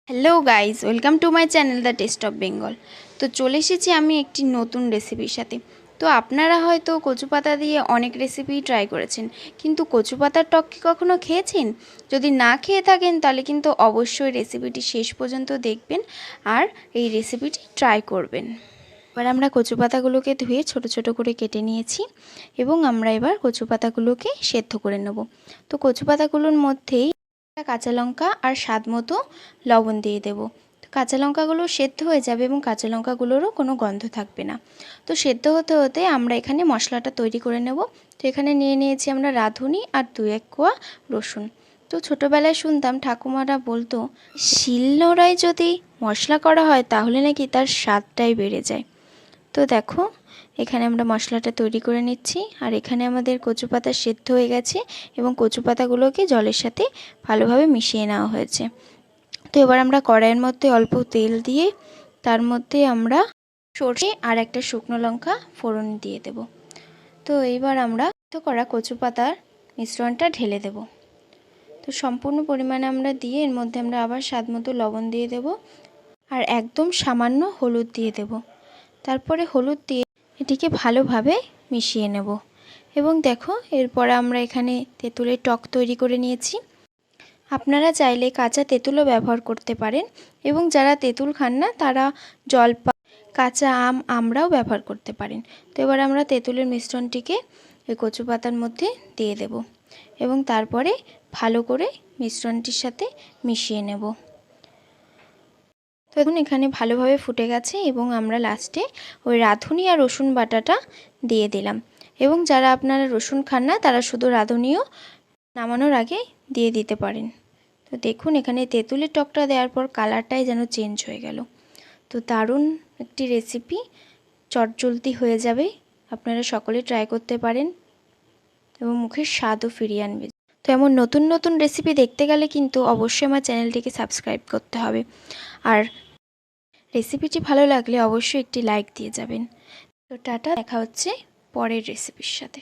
Hello guys, welcome to my channel the test of Bengal. তো চলে এসেছি আমি একটি নতুন রেসিপির সাথে। তো আপনারা হয়তো কচু পাতা দিয়ে অনেক রেসিপি ট্রাই করেছেন, কিন্তু কচু পাতার টক কি কখনো খেয়েছেন? যদি না খেয়ে থাকেন তাহলে কিন্তু অবশ্যই রেসিপিটি শেষ পর্যন্ত দেখবেন আর এই রেসিপিটি ট্রাই করবেন। এবার আমরা কচু পাতাগুলোকে ধুয়ে ছোট ছোট করে কেটে নিয়েছি এবং আমরা এবার কচু পাতাগুলোকে সেদ্ধ করে নেব। তো কচু পাতাগুলোর মধ্যেই কাঁচা লঙ্কা আর স্বাদ মতো লবণ দিয়ে দেব। তো কাঁচা লঙ্কাগুলো সেদ্ধ হয়ে যাবে এবং কাঁচা লঙ্কাগুলোরও কোনো গন্ধ থাকবে না। তো সেদ্ধ হতে হতে আমরা এখানে মশলাটা তৈরি করে নেব। তো এখানে নিয়ে নিয়েছি আমরা রাঁধুনি আর 2-1 কোয়া রসুন। তো ছোটোবেলায় শুনতাম ঠাকুমারা বলতো শিলনোড়ায় যদি মশলা করা হয় তাহলে নাকি তার স্বাদটাই বেড়ে যায়। তো দেখো এখানে আমরা মশলাটা তৈরি করে নিচ্ছি আর এখানে আমাদের কচু পাতা সেদ্ধ হয়ে গেছে এবং কচু পাতাগুলোকে জলের সাথে ভালোভাবে মিশিয়ে নেওয়া হয়েছে। তো এবার আমরা কড়াইয়ের মধ্যে অল্প তেল দিয়ে তার মধ্যে আমরা সর্ষে আর একটা শুকনো লঙ্কা ফোড়ন দিয়ে দেব। তো এইবার আমরা করা কচু পাতার মিশ্রণটা ঢেলে দেব। তো সম্পূর্ণ পরিমাণে আমরা দিয়ে এর মধ্যে আমরা আবার স্বাদ মতো লবণ দিয়ে দেব আর একদম সামান্য হলুদ দিয়ে দেব। তারপরে হলুদ দিয়ে এটিকে ভালোভাবে মিশিয়ে নেব এবং দেখো এরপরে আমরা এখানে তেঁতুলের টক তৈরি করে নিয়েছি। আপনারা চাইলে কাঁচা তেঁতুলও ব্যবহার করতে পারেন এবং যারা তেঁতুল খান না তারা জলপাই, কাঁচা আম, আমড়াও ব্যবহার করতে পারেন। তো এবার আমরা তেঁতুলের মিশ্রণটিকে এই কচু পাতার মধ্যে দিয়ে দেব এবং তারপরে ভালো করে মিশ্রণটির সাথে মিশিয়ে নেব। তো এখন এখানে ভালোভাবে ফুটে গেছে এবং আমরা লাস্টে ওই রাঁধুনি আর রসুন বাটাটা দিয়ে দিলাম এবং যারা আপনারা রসুন খান না তারা শুধু রাঁধুনিও নামানোর আগে দিয়ে দিতে পারেন। তো দেখুন এখানে তেঁতুলের টকটা দেওয়ার পর কালারটাই যেন চেঞ্জ হয়ে গেল। তো দারুণ একটি রেসিপি, চটজলদি হয়ে যাবে, আপনারা সকলে ট্রাই করতে পারেন এবং মুখের স্বাদও ফিরিয়ে আনবে। তো এমন নতুন নতুন রেসিপি দেখতে গেলে কিন্তু অবশ্যই আমার চ্যানেলটিকে সাবস্ক্রাইব করতে হবে আর রেসিপিটি ভালো লাগলে অবশ্যই একটি লাইক দিয়ে যাবেন। তো টাটা, দেখা হচ্ছে পরের রেসিপির সাথে।